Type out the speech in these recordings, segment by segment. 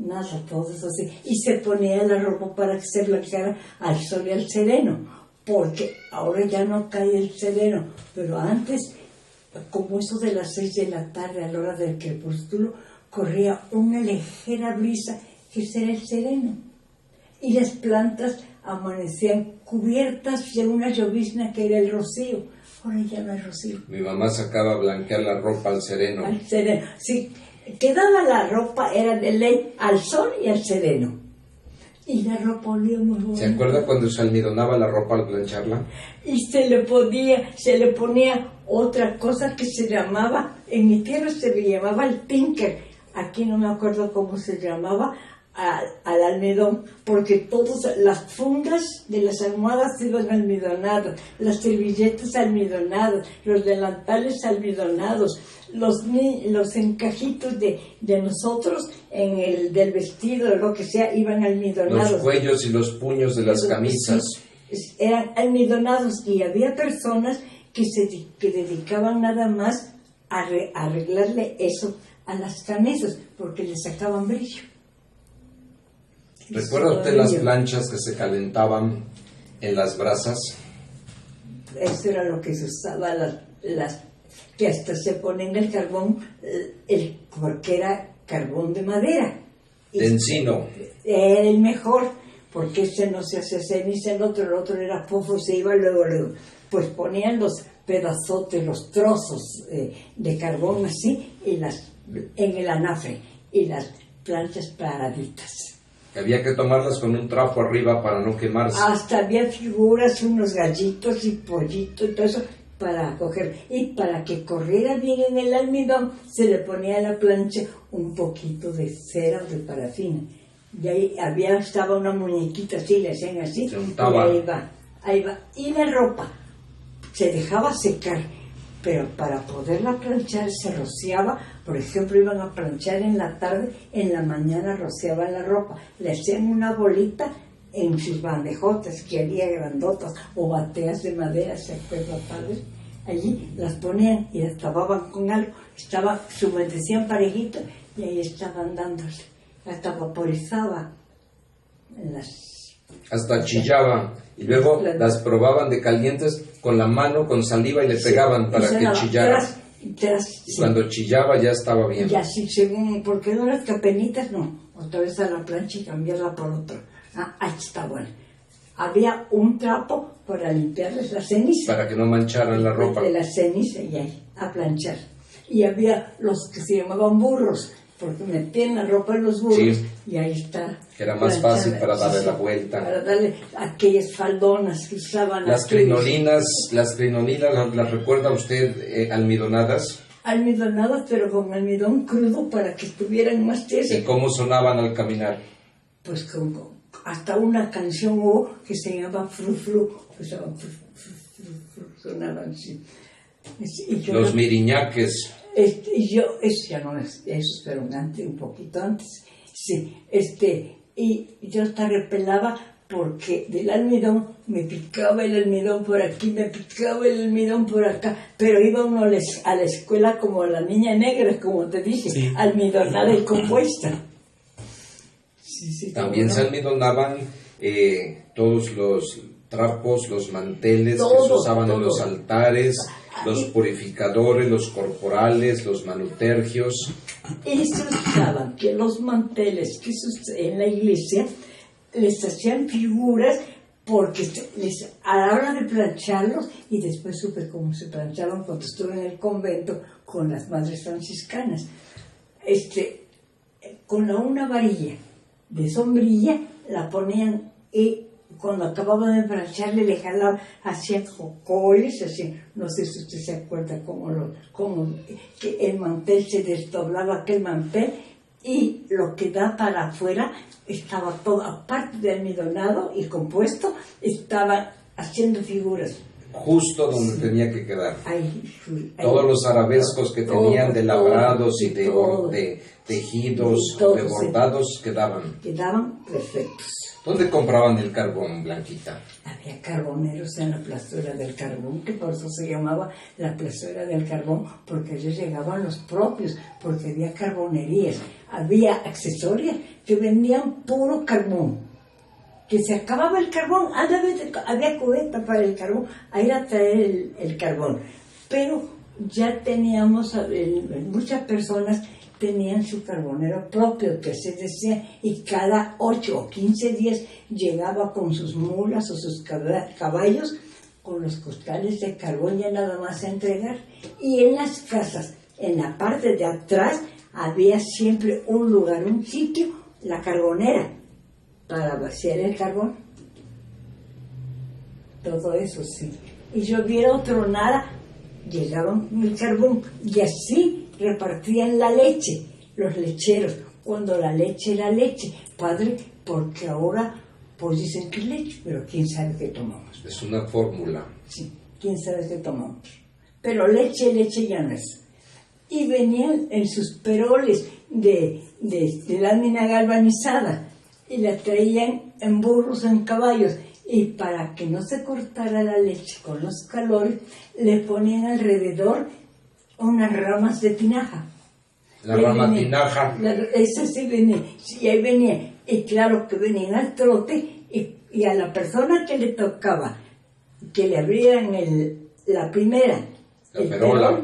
nada, todo eso así. Y se ponía la ropa para que se blanqueara al sol y al sereno, porque ahora ya no cae el sereno, pero antes, como eso de las 6 de la tarde, a la hora del crepúsculo, corría una ligera brisa, que ese era el sereno. Y las plantas amanecían cubiertas de una llovizna que era el rocío. Ahora ya no hay rocío. Mi mamá sacaba a blanquear la ropa al sereno. Al sereno, sí. Quedaba la ropa, era de ley, al sol y al sereno. Y la ropa olía muy buena. ¿Se acuerda cuando se almidonaba la ropa al plancharla? Y se le ponía otra cosa que se llamaba, en mi tierra se le llamaba el tinker. Aquí no me acuerdo cómo se llamaba, al almidón, porque todas las fundas de las almohadas iban almidonadas, las servilletas almidonadas, los delantales almidonados, los encajitos de nosotros del vestido, lo que sea, iban almidonados. Los cuellos y los puños de las camisas. Sí, eran almidonados, y había personas que dedicaban nada más a arreglarle eso a las camisas, porque le sacaban brillo. ¿Recuerda usted las planchas que se calentaban en las brasas? Eso era lo que se usaba, las que hasta se ponen el carbón, porque era carbón de madera. De encino. Era el mejor, porque ese no se hace ceniza, el otro era pufo, se iba luego. Pues ponían los pedazotes, los trozos de carbón así, en el anafre, y las planchas paraditas. Había que tomarlas con un trapo arriba para no quemarse. Hasta había figuras, unos gallitos y pollitos y todo eso para coger. Y para que corriera bien en el almidón, se le ponía a la plancha un poquito de cera o de parafina. Y ahí estaba una muñequita así, le hacían así. Se untaba. Y ahí va. Y la ropa se dejaba secar, pero para poderla planchar se rociaba. Por ejemplo, iban a planchar en la tarde, en la mañana rociaban la ropa, le hacían una bolita en sus bandejotas, que había grandotas, o bateas de madera, ¿se acuerdan, padre? Allí las ponían y las tapaban con algo, se humedecían parejito, y ahí estaban dándose, hasta vaporizaba hasta chillaba, y luego las probaban de calientes con la mano, con saliva, y le pegaban para que chillara. Y cuando chillaba ya estaba bien. Ya sí, según, porque no las capenitas, no. Otra vez a la plancha y cambiarla por otra. Ahí está bueno. Había un trapo para limpiarles la ceniza. Para que no mancharan la ropa. De la ceniza, y ahí, a planchar. Y había los que se llamaban burros, porque metían la ropa en los burros, sí, y ahí está. Que era más fácil para darle la vuelta. Para darle aquellas faldonas que usaban. Las crinolinas, ¿las recuerda usted almidonadas? Almidonadas, pero con almidón crudo para que estuvieran más tiesas. ¿Y cómo sonaban al caminar? Pues hasta una canción hubo que se llamaba Fru Fru, sonaban así. Los miriñaques. Eso ya no es, eso pero un poquito antes, sí, y yo hasta repelaba, porque del almidón me picaba el almidón por aquí, me picaba el almidón por acá, pero iba uno a la escuela como la niña negra, como te dije, sí, almidonada y compuesta. Sí, también se almidonaban todos los trapos, los manteles que se usaban en los altares, los purificadores, los corporales, los manutergios. Y se usaban que los manteles que en la iglesia les hacían figuras, porque a la hora de plancharlos, y después supe cómo se planchaban cuando estuve en el convento con las madres franciscanas, con una varilla de sombrilla la ponían, y cuando acababan de plancharle le jalaban, hacían jocoles, así, no sé si usted se acuerda cómo que el mantel se desdoblaba, aquel mantel, y lo que da para afuera estaba todo, aparte de almidonado y compuesto, estaba haciendo figuras. justo donde tenía que quedar. Ahí, todos los arabescos que tenían de labrados y de tejidos, de bordados, quedaban perfectos. ¿Dónde compraban el carbón, Blanquita? Había carboneros en la plazuela del carbón, que por eso se llamaba la plazuela del carbón, porque ellos llegaban los propios, porque había carbonerías, había accesorios que vendían puro carbón, que se acababa el carbón, había cubeta para el carbón, a ir a traer el carbón, pero ya teníamos, muchas personas tenían su carbonero propio, que se decía, y cada 8 o 15 días llegaba con sus mulas o sus caballos con los costales de carbón ya nada más a entregar. Y en las casas, en la parte de atrás, había siempre un lugar, un sitio, la carbonera, para vaciar el carbón. Todo eso sí. Y lloviera o tronara, llegaban con el carbón y así repartían la leche, los lecheros, cuando la leche era leche, padre, porque ahora pues dicen que es leche, pero quién sabe qué tomamos. Es una fórmula. Sí, quién sabe qué tomamos. Pero leche ya no es. Y venían en sus peroles de lámina galvanizada y la traían en burros, en caballos, y para que no se cortara la leche con los calores, le ponían alrededor unas ramas de tinaja. La rama tinaja. Esa sí venía, sí, ahí venía. Y claro que venían al trote y a la persona que le tocaba, que le abrieran la primera, el perola.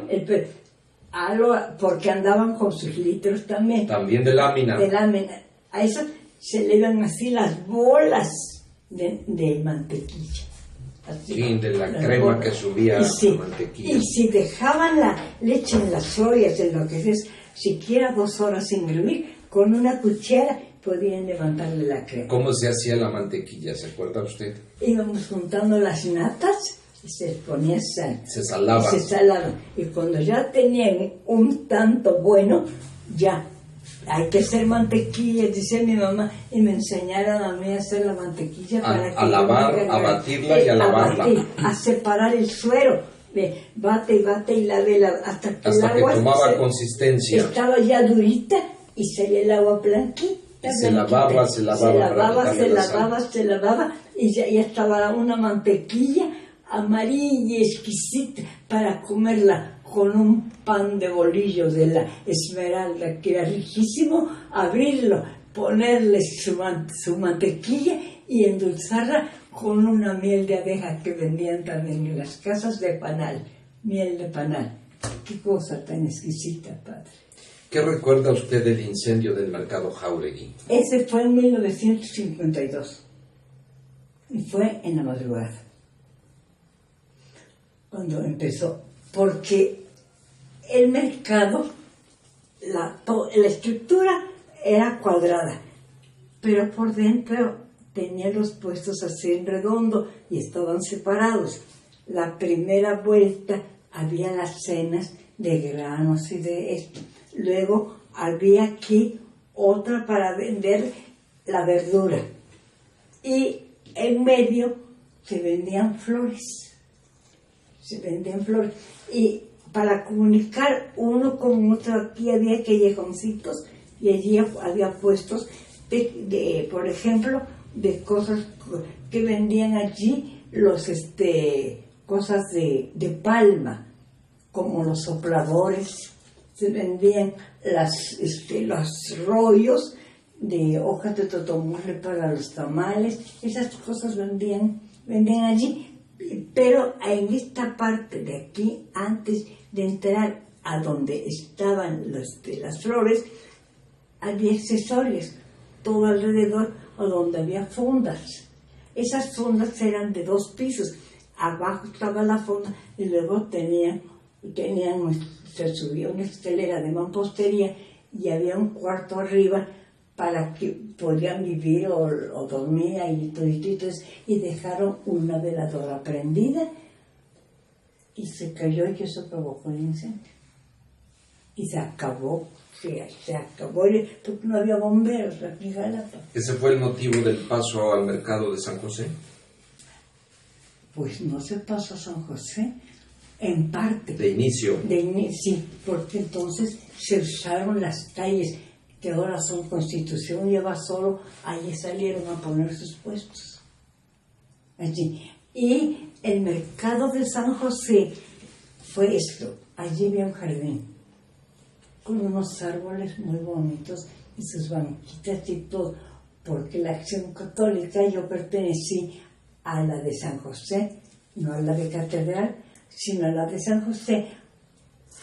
Porque andaban con sus litros también. También de lámina. De lámina. A eso se le iban así las bolas de mantequilla. Así, sí, de la crema que subía a la mantequilla. Y si dejaban la leche en las ollas, en lo que es, siquiera 2 horas sin hervir, con una cuchara podían levantarle la crema. ¿Cómo se hacía la mantequilla? ¿Se acuerda usted? Íbamos juntando las natas y se ponía sal. Se salaba. Y se salaba. Y cuando ya tenían un tanto bueno, ya hay que hacer mantequilla, dice mi mamá, y me enseñaron a mí a hacer la mantequilla para que a lavar, a batirla y a lavarla. A separar el suero. Bate y lave hasta que hasta el agua que tomaba consistencia. Estaba ya durita y salía el agua blanquita. Y se lavaba, y ya estaba una mantequilla amarilla y exquisita para comerla con un pan de bolillo de la Esmeralda, que era riquísimo, abrirlo, ponerle su mantequilla y endulzarla con una miel de abeja que vendían también en las casas de panal, miel de panal. Qué cosa tan exquisita, padre. ¿Qué recuerda usted del incendio del mercado Jáuregui? Ese fue en 1952 y fue en la madrugada cuando empezó, porque el mercado, la estructura era cuadrada, pero por dentro tenía los puestos así en redondo y estaban separados. La primera vuelta había las cenas de granos y de esto. Luego había aquí otra para vender la verdura. Y en medio se vendían flores. Y para comunicar uno con otro, aquí había callejoncitos y allí había puestos por ejemplo, de cosas que vendían allí, cosas de palma, como los sopladores, se vendían los rollos de hojas de totomole para los tamales, esas cosas vendían allí. Pero en esta parte de aquí, antes de entrar a donde estaban las flores, había accesorios todo alrededor, o donde había fondas. Esas fondas eran de 2 pisos. Abajo estaba la fonda y luego se subía una escalera de mampostería y había un cuarto arriba para que podían vivir o dormir ahí todititos, y dejaron una veladora prendida y se cayó y eso provocó el incendio. Y se acabó, porque no había bomberos aquí en Jalapa. ¿Ese fue el motivo del paso al mercado de San José? Pues no se pasó a San José, en parte. De inicio. Sí, porque entonces se usaron las calles que ahora son Constitución y Abasolo, allí salieron a poner sus puestos. Allí. Y el mercado de San José fue esto, allí había un jardín con unos árboles muy bonitos y sus banquitas y todo, porque la Acción Católica yo pertenecí a la de San José, no a la de Catedral, sino a la de San José,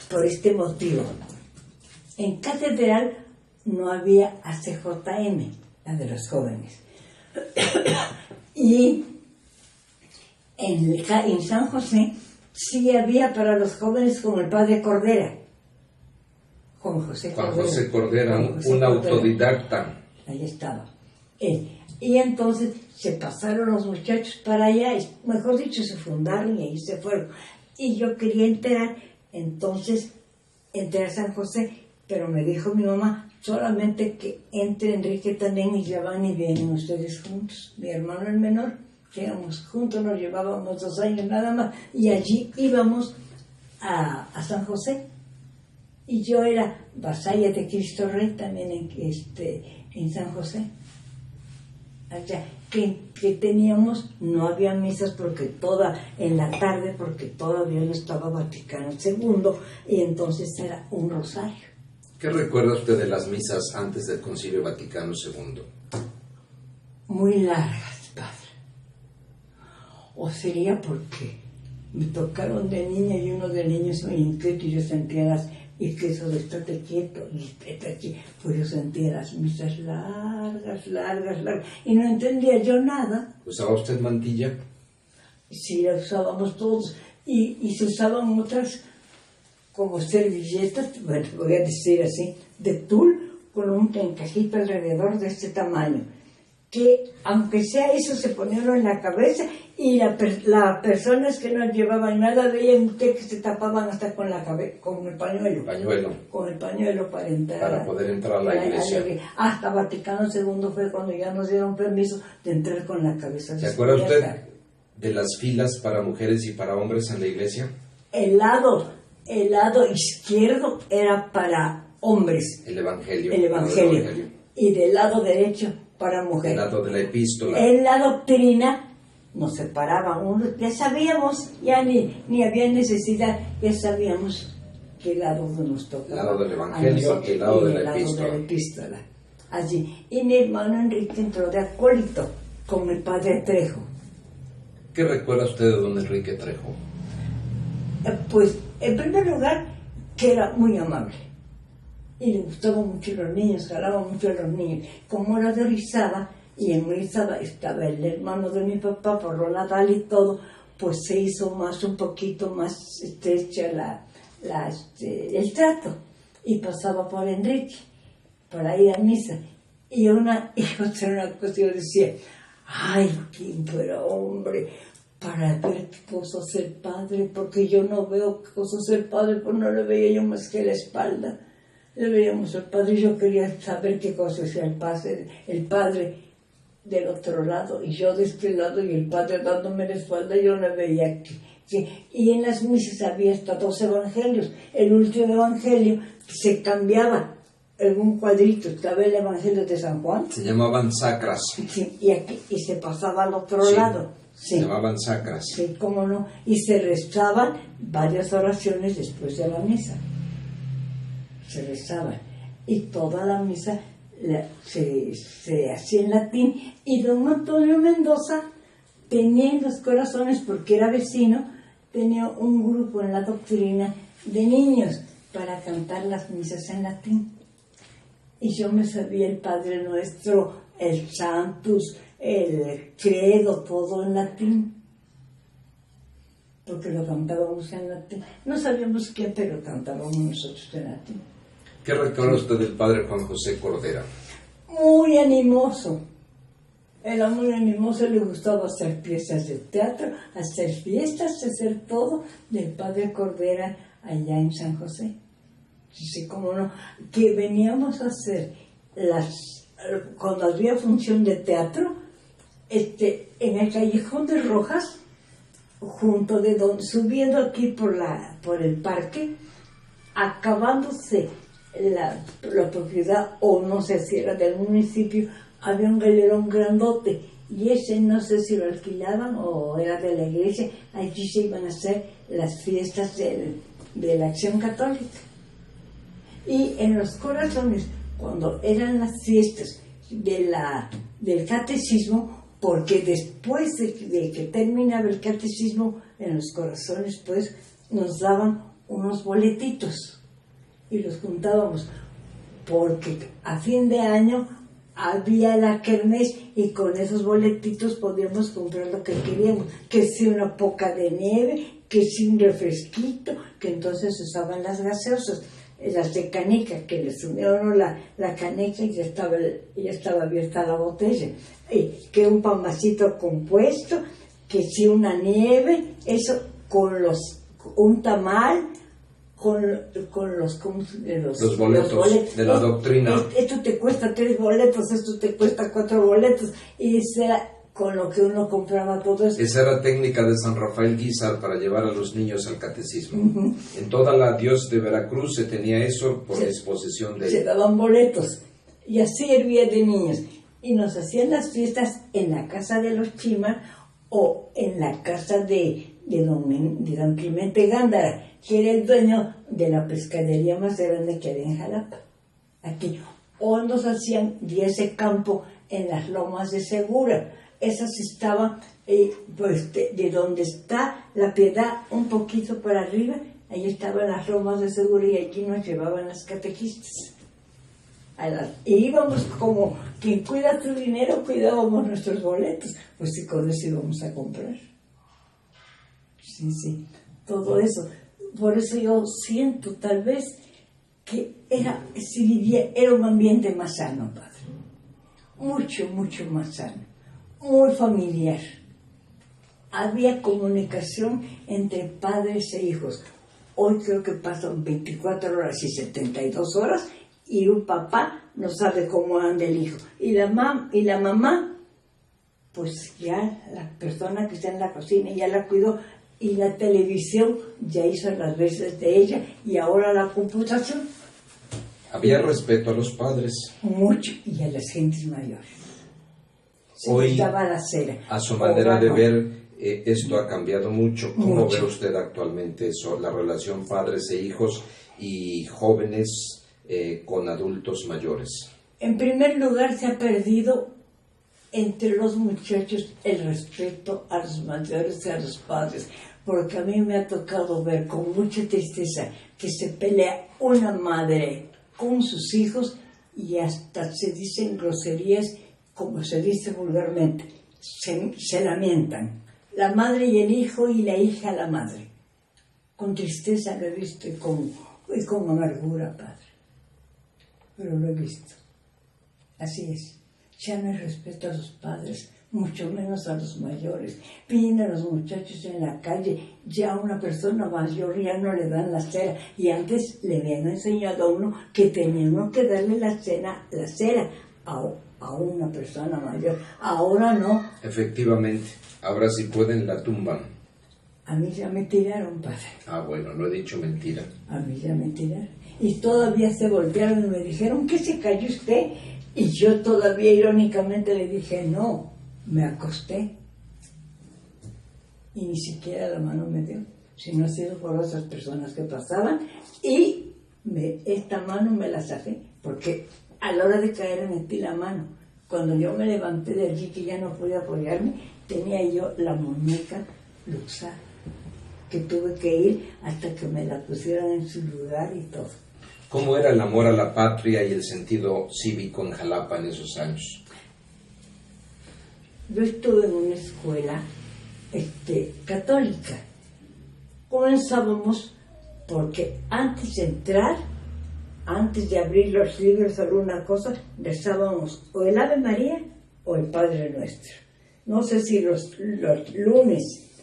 por este motivo. En Catedral no había ACJM, la de los jóvenes. Y en San José sí había para los jóvenes como el padre Cordera. Juan José Cordera, un autodidacta. Ahí estaba él. Y entonces se pasaron los muchachos para allá, mejor dicho, se fundaron y ahí se fueron. Y yo quería enterar, entonces entré a San José, pero me dijo mi mamá, solamente que entre Enrique también y ya van y vienen ustedes juntos. Mi hermano el menor, que íbamos juntos, nos llevábamos 2 años nada más, y allí íbamos a San José. Y yo era vasalla de Cristo Rey también en San José. Allá, que teníamos, no había misas en la tarde, porque todavía no estaba Vaticano II, y entonces era un rosario. ¿Qué recuerda usted de las misas antes del Concilio Vaticano II? Muy largas, padre. O sería porque me tocaron de niña y uno de niños muy inquieto y yo sentía y que eso de estate quieto y estate aquí, pues yo sentía las misas largas, y no entendía yo nada. ¿Usaba usted mantilla? Sí, la usábamos todos, y se usaban otras como servilletas, bueno, voy a decir así, de tul, con un encajito alrededor de este tamaño, que aunque sea eso se ponían en la cabeza, y las personas que no llevaban nada veían que se tapaban hasta con el pañuelo. Con el pañuelo para entrar. Para poder entrar a la iglesia. Hasta Vaticano II fue cuando ya nos dieron permiso de entrar con la cabeza. ¿Se acuerda usted de las filas para mujeres y para hombres en la iglesia? El lado izquierdo era para hombres. El Evangelio. Y del lado derecho para mujeres. El lado de la epístola. En la doctrina nos separaban, ya sabíamos, ya ni había necesidad, ya sabíamos qué lado nos tocaba. El lado del Evangelio y el lado de la epístola. Allí. Y mi hermano Enrique entró de acólito con el padre Trejo. ¿Qué recuerda usted de don Enrique Trejo? Pues, en primer lugar, que era muy amable. Y le gustaban mucho los niños, jalaba mucho a los niños. Como era de Orizaba, y en Orizaba estaba el hermano de mi papá, por lo natal y todo, pues se hizo un poquito más estrecha el trato. Y pasaba por Enrique, para ir a misa. Y otra cosa, yo decía, ay, quién fuera hombre, para ver qué cosa es el padre, porque yo no veo qué cosa es el padre, pues no le veía yo más que la espalda. Le veíamos al padre y yo quería saber qué cosa es el padre del otro lado y yo de este lado y el padre dándome la espalda, yo le veía y en las misas había hasta 2 evangelios. El último evangelio se cambiaba en un cuadrito, estaba el evangelio de San Juan. Se llamaban sacras. Sí, y se pasaba al otro lado. Sí. Se llamaban sacras. Sí, cómo no. Y se rezaban varias oraciones después de la misa. Se rezaban. Y toda la misa se hacía en latín. Y don Antonio Mendoza tenía en los corazones, porque era vecino, tenía un grupo en la doctrina de niños para cantar las misas en latín. Y yo me sabía el Padre Nuestro, el Sanctus, el Credo, todo en latín, porque lo cantábamos en latín. No sabíamos qué, pero cantábamos nosotros en latín. ¿Qué recuerda usted del padre Juan José Cordera? Muy animoso. Era muy animoso, le gustaba hacer piezas de teatro, hacer fiestas, hacer todo del padre Cordera allá en San José. Sí, cómo no, que veníamos a hacer cuando había función de teatro, en el Callejón de Rojas junto de donde, subiendo aquí por el parque, acabándose la propiedad, o no sé si era del municipio, había un galerón grandote, y ese no sé si lo alquilaban o era de la iglesia. Allí se iban a hacer las fiestas de la Acción Católica. Y en los corazones, cuando eran las fiestas del catecismo, porque después de que terminaba el catecismo, en los corazones pues nos daban unos boletitos y los juntábamos, porque a fin de año había la kermés y con esos boletitos podíamos comprar lo que queríamos, que si una poca de nieve, que si un refresquito, que entonces usaban las gaseosas, las de canica, que les unieron la canica y ya estaba abierta la botella, que un pambacito compuesto, que si una nieve, eso con un tamal, con los boletos de la doctrina. Esto te cuesta 3 boletos, esto te cuesta 4 boletos, y ese era con lo que uno compraba todo eso. Esa era técnica de San Rafael Guízar para llevar a los niños al catecismo. En toda la diócesis de Veracruz se tenía eso por disposición de... Se daban boletos, y así hervía de niños. Y nos hacían las fiestas en la casa de los Chimas o en la casa de don Clemente Gándara, que era el dueño de la pescadería más grande que había en Jalapa, aquí. O nos hacían días de campo en las lomas de Segura. Esas estaban, pues, de donde está la Piedad, un poquito para arriba, ahí estaban las lomas de Segura, y allí nos llevaban las catequistas. Y íbamos como quien cuida tu dinero, cuidábamos nuestros boletos, pues y con eso íbamos a comprar. Sí, todo eso. Por eso yo siento tal vez que era un ambiente más sano, padre. Mucho, mucho más sano. Muy familiar. Había comunicación entre padres e hijos. Hoy creo que pasan 24 horas y 72 horas y un papá no sabe cómo anda el hijo. Y la mamá, pues ya la persona que está en la cocina ya la cuidó, y la televisión ya hizo las veces de ella, y ahora la computación. Había respeto a los padres. Mucho, y a las gentes mayores. Se Hoy, les daba la cera. A su manera de ver, esto ha cambiado mucho. ¿Cómo ve usted actualmente eso, la relación padres e hijos y jóvenes con adultos mayores? En primer lugar, se ha perdido entre los muchachos el respeto a los mayores y a los padres, porque a mí me ha tocado ver con mucha tristeza que se pelea una madre con sus hijos y hasta se dicen groserías, como se dice vulgarmente, se lamentan. La madre y el hijo, y la hija a la madre. Con tristeza lo he visto y con amargura, padre. Pero lo he visto. Así es. Ya no hay respeto a los padres, mucho menos a los mayores. Piden a los muchachos en la calle, ya a una persona mayor ya no le dan la cera. Y antes le habían enseñado a uno que teníamos que darle la cera a una persona mayor. Ahora no. Efectivamente, ahora si pueden la tumban. A mí ya me tiraron, padre. Ah, bueno, no he dicho mentira. A mí ya me tiraron. Y todavía se voltearon y me dijeron, ¿qué se cayó usted? Y yo todavía irónicamente le dije, no, me acosté. Y ni siquiera la mano me dio, si no ha sido por otras personas que pasaban. Y esta mano me la zafé, porque a la hora de caer metí la mano. Cuando yo me levanté de allí, que ya no podía apoyarme, tenía yo la muñeca luxada, que tuve que ir hasta que me la pusieran en su lugar y todo. ¿Cómo era el amor a la patria y el sentido cívico en Jalapa en esos años? Yo estuve en una escuela católica. Comenzábamos porque antes de entrar, antes de abrir los libros o alguna cosa, rezábamos o el Ave María o el Padre Nuestro. No sé si los lunes,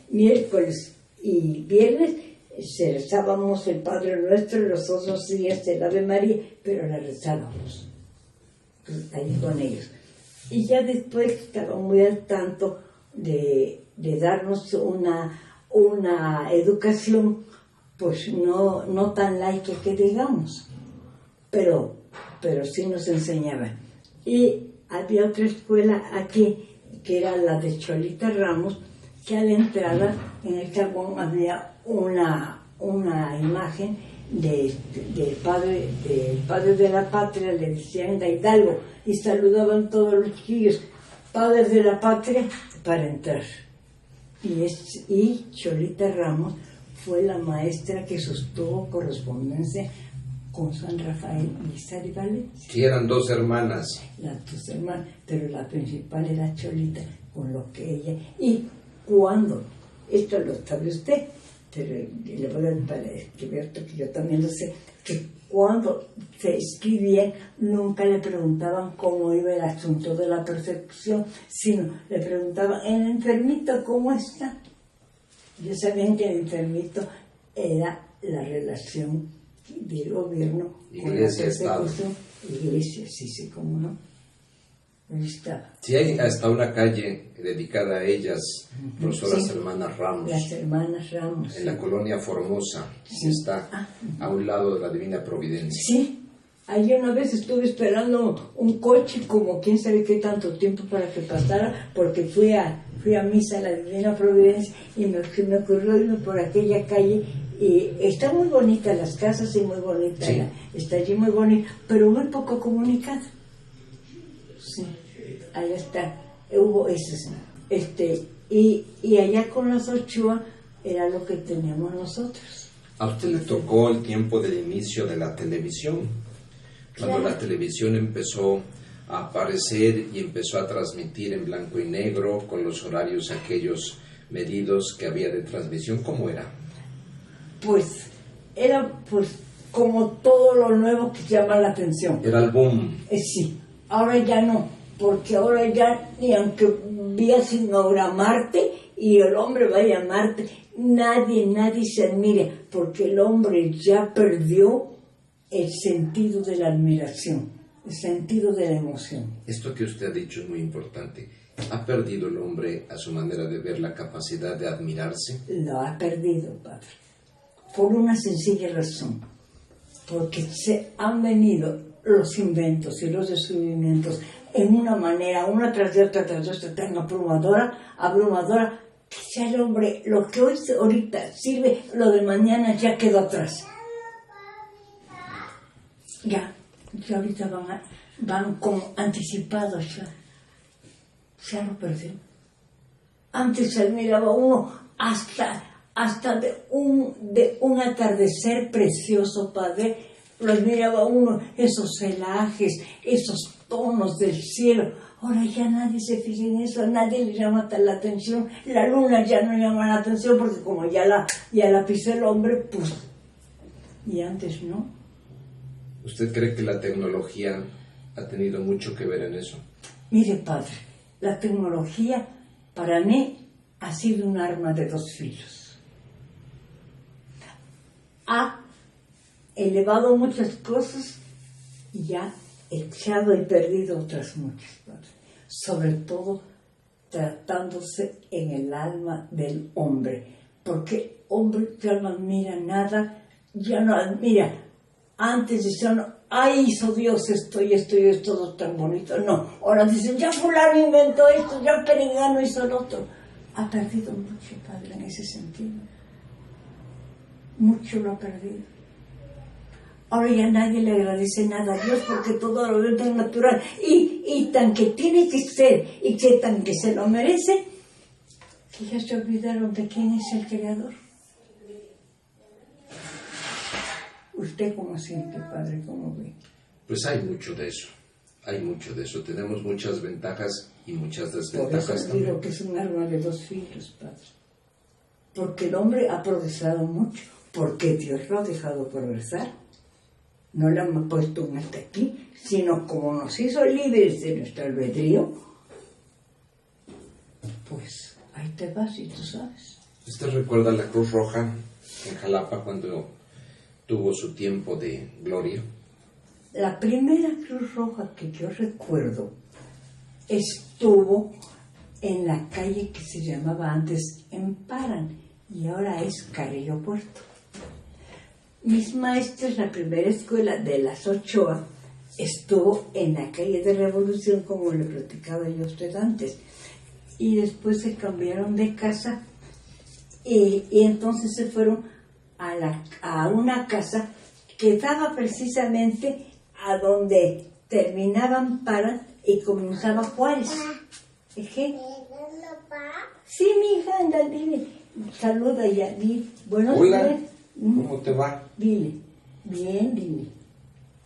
miércoles y viernes rezábamos el Padre Nuestro, y los otros días el Ave María, pero la rezábamos ahí con ellos. Y ya después estaba muy al tanto de darnos una educación pues no tan laica que digamos, pero sí nos enseñaban. Y había otra escuela aquí, que era la de Cholita Ramos, que a la entrada en el carbón había una imagen del padre de la patria, le decían de Hidalgo, y saludaban todos los chiquillos, padres de la patria, para entrar. Y Cholita Ramos fue la maestra que sostuvo correspondencia con San Rafael Lizar y Valencia. Sí, eran dos hermanas. Las dos hermanas, pero la principal era Cholita, con lo que ella... Y cuando, esto lo sabe usted, pero le voy a dar para escribir, que yo también lo sé, que cuando se escribía nunca le preguntaban cómo iba el asunto de la persecución, sino le preguntaban, ¿el enfermito cómo está? Ya sabían que el enfermito era la relación del gobierno con la persecución. Iglesia, sí, cómo no. Ahí está. Sí, hay hasta una calle dedicada a ellas, por las hermanas Ramos. Las hermanas Ramos. En la colonia Formosa, sí. Está a un lado de la Divina Providencia. Sí, allí una vez estuve esperando un coche como quién sabe qué tanto tiempo para que pasara, porque fui a misa a la Divina Providencia y me ocurrió irme por aquella calle. Y está muy bonita las casas y muy bonita, sí. Está allí muy bonita, pero muy poco comunicada. Sí, ahí está, hubo eso. Y allá con las Ochoa era lo que teníamos nosotros. A usted le tocó el tiempo del inicio de la televisión, cuando la televisión empezó a aparecer y empezó a transmitir en blanco y negro, con los horarios aquellos medidos que había de transmisión. ¿Cómo era? Pues era como todo lo nuevo que llama la atención. Era el boom. Sí, ahora ya no, porque ahora ya ni aunque viajen ahora a Marte y el hombre vaya a Marte, nadie se admira, porque el hombre ya perdió el sentido de la admiración, el sentido de la emoción. Esto que usted ha dicho es muy importante. ¿Ha perdido el hombre a su manera de ver la capacidad de admirarse? Lo ha perdido, padre. Por una sencilla razón, porque se han venido los inventos y los descubrimientos en una manera, una tras de otra, tan abrumadora, que ya el hombre, lo que hoy ahorita sirve, lo de mañana ya quedó atrás. Ya ahorita van como anticipados ya lo perdió. Antes se admiraba uno hasta de un atardecer precioso, padre, los miraba uno, esos celajes, esos tonos del cielo. Ahora ya nadie se fija en eso, a nadie le llama la atención, la luna ya no llama la atención, porque como ya la pisó el hombre, pues, y antes no. ¿Usted cree que la tecnología ha tenido mucho que ver en eso? Mire, padre, la tecnología para mí ha sido un arma de dos filos. Ha elevado muchas cosas y ha echado y perdido otras muchas, padre. Sobre todo tratándose en el alma del hombre, porque hombre ya no admira nada, ya no admira. Antes decían, ay, hizo Dios esto y esto y esto, todo tan bonito. No, ahora dicen, ya fulano inventó esto, ya Perengano hizo lo otro. Ha perdido mucho, padre, en ese sentido. Mucho lo ha perdido. Ahora ya nadie le agradece nada a Dios porque todo lo ve tan natural y tan que tiene que ser y que tan que se lo merece, que ya se olvidaron de quién es el Creador. ¿Usted cómo siente, padre? ¿Cómo ve? Pues hay mucho de eso. Tenemos muchas ventajas y muchas desventajas. Por eso digo que es un arma de dos filos, padre. Porque el hombre ha progresado mucho. Porque Dios lo ha dejado progresar. No le hemos puesto un hasta aquí, sino como nos hizo libres de nuestro albedrío, pues ahí te vas y tú sabes. ¿Usted recuerda la Cruz Roja en Jalapa cuando tuvo su tiempo de gloria? La primera Cruz Roja que yo recuerdo estuvo en la calle que se llamaba antes Emparan, y ahora es Carrillo Puerto. Mis maestros, la primera escuela de las Ochoa, estuvo en la calle de Revolución, como le platicaba yo a usted antes, y después se cambiaron de casa y entonces se fueron a una casa que daba precisamente a donde terminaban para y comenzaba Juárez. ¿Qué? Sí, mi hija, anda, dile, saluda ya, dile, buenos días. Hola, ¿cómo te va? Dile, bien, dile.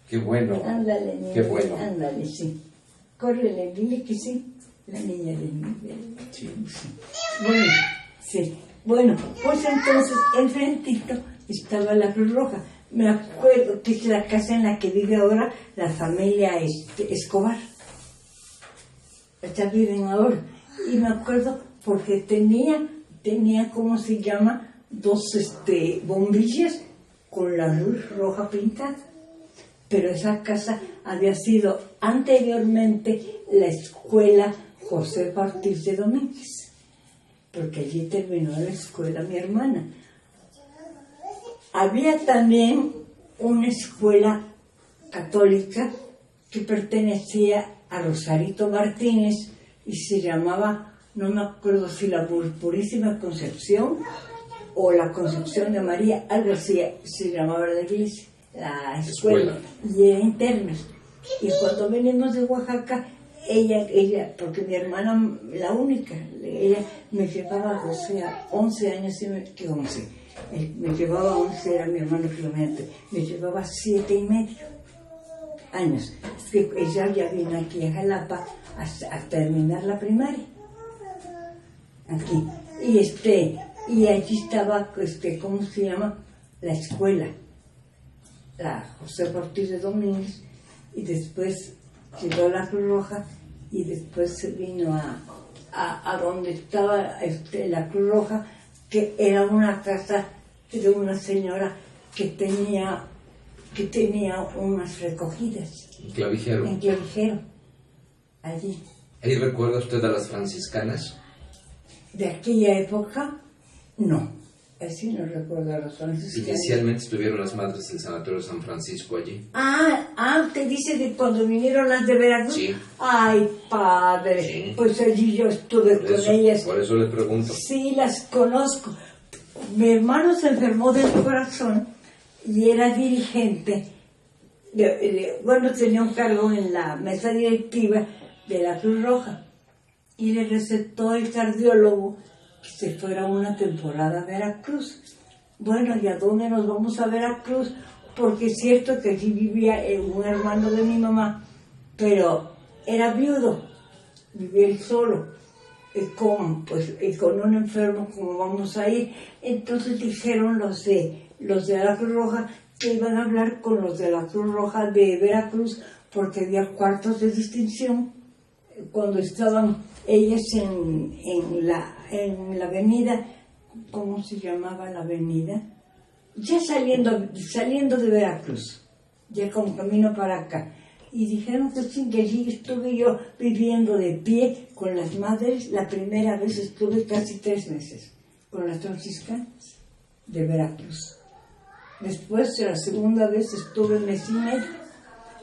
Qué bueno. Ándale, niña. Qué bueno. Ándale, sí. Córrele, dile que sí. La niña de mí. Sí. Bueno, sí. Bueno, pues entonces, enfrentito estaba la Cruz Roja. Me acuerdo que es la casa en la que vive ahora la familia Escobar. Allá viven ahora. Y me acuerdo porque tenía, ¿cómo se llama? Dos bombillas con la luz roja pintada. Pero esa casa había sido anteriormente la escuela José Ortiz de Domínguez, porque allí terminó la escuela mi hermana. Había también una escuela católica que pertenecía a Rosarito Martínez y se llamaba, no me acuerdo si la Purísima Concepción o la Concepción de María, algo así se llamaba la iglesia, la escuela, y era interna. Y cuando venimos de Oaxaca, ella, porque mi hermana, la única, ella me llevaba 11 años, que 11, me llevaba 11, era mi hermano Clemente, me llevaba 7 y medio años. Es que ella ya vino aquí a Jalapa a terminar la primaria, aquí, y allí estaba, ¿cómo se llama? La escuela, la José Ortiz de Domínguez, y después llegó la Cruz Roja, y después se vino a donde estaba la Cruz Roja, que era una casa de una señora que tenía unas recogidas. En Clavijero. En Clavijero, allí. ¿Ahí recuerda usted a las franciscanas? De aquella época, no. Así no recuerdo a las franciscanas. Inicialmente estuvieron las madres del Sanatorio San Francisco allí. Te dice de cuando vinieron las de Veracruz. Sí. Ay, padre, sí. Pues allí yo estuve con ellas. Por eso le pregunto. Sí, las conozco. Mi hermano se enfermó del corazón y era dirigente. Bueno, tenía un cargo en la mesa directiva de la Cruz Roja y le recetó el cardiólogo que se fuera una temporada a Veracruz. Bueno, ¿y a dónde nos vamos a Veracruz? Porque es cierto que allí vivía un hermano de mi mamá, pero era viudo, vivía él solo. Con un enfermo, ¿cómo vamos a ir? Entonces dijeron los de la Cruz Roja que iban a hablar con los de la Cruz Roja de Veracruz, porque había cuartos de distinción cuando estaban ellas en la avenida, ¿cómo se llamaba la avenida? Ya saliendo de Veracruz, ya con camino para acá. Y dijeron que sí, que allí estuve yo viviendo de pie con las madres. La primera vez estuve casi 3 meses con las franciscanas de Veracruz. Después, la segunda vez estuve mes y medio.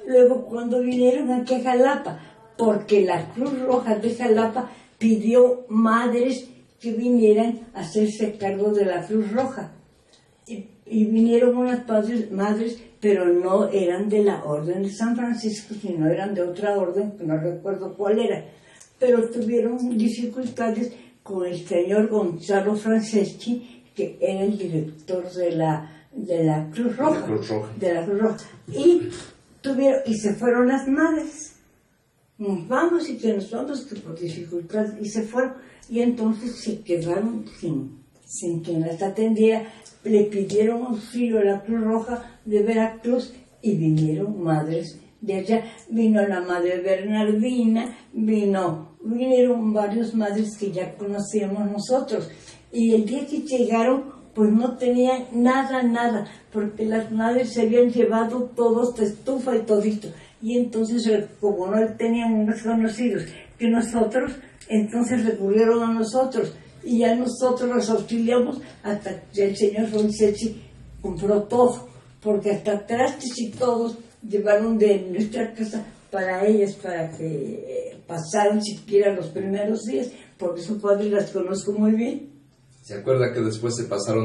Luego, cuando vinieron aquí a Jalapa, porque la Cruz Roja de Jalapa pidió madres que vinieran a hacerse cargo de la Cruz Roja. Y vinieron unas madres, pero no eran de la Orden de San Francisco, sino eran de otra orden, que no recuerdo cuál era. Pero tuvieron dificultades con el señor Gonzalo Franceschi, que era el director de la Cruz Roja. De la Cruz Roja. Y se fueron las madres. Nos vamos y que nos vamos, que por dificultades, y se fueron. Y entonces se quedaron sin quien las atendiera. Le pidieron auxilio a la Cruz Roja de Veracruz y vinieron madres de allá. Vino la madre Bernardina, vinieron varias madres que ya conocíamos nosotros. Y el día que llegaron, pues no tenían nada, porque las madres se habían llevado todos de estufa y todito. Y entonces, como no tenían unos conocidos que nosotros, entonces recurrieron a nosotros. y ya nosotros las auxiliamos hasta que el señor Roncetti compró todo, porque hasta trastes y todos llevaron de nuestra casa para ellas, para que pasaran siquiera los primeros días. Por eso, padre, las conozco muy bien. ¿Se acuerda que después se pasaron